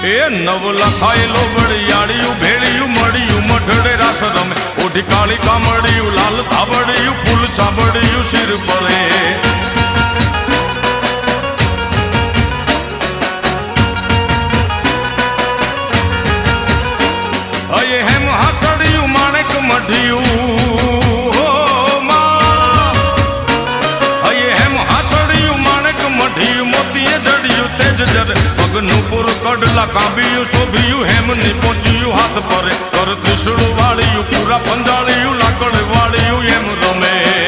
એ નવ લખાયેલો વડિયાળિયું ભેળિયું મળ્યું મઢડે રાસ રમે ઓઢી કાળી કામડિયું લાલ ધાબડિયું ફૂલ સાંભળિયું શિર પરે અયે હેમ હાસડિયું માણેક મઢિયું અયે હેમ હાસડિયું માણેક મઢિયું મોતીએ જડિયું તેજ જરે પગનું પુર કડલા કાંબિયું શોભિયું હેમની પહોંચ્યું હાથ પરે કર ત્રિશુળ વાળિયું પૂરા પંજાળિયું લાકડ વાળિયું એમ રમે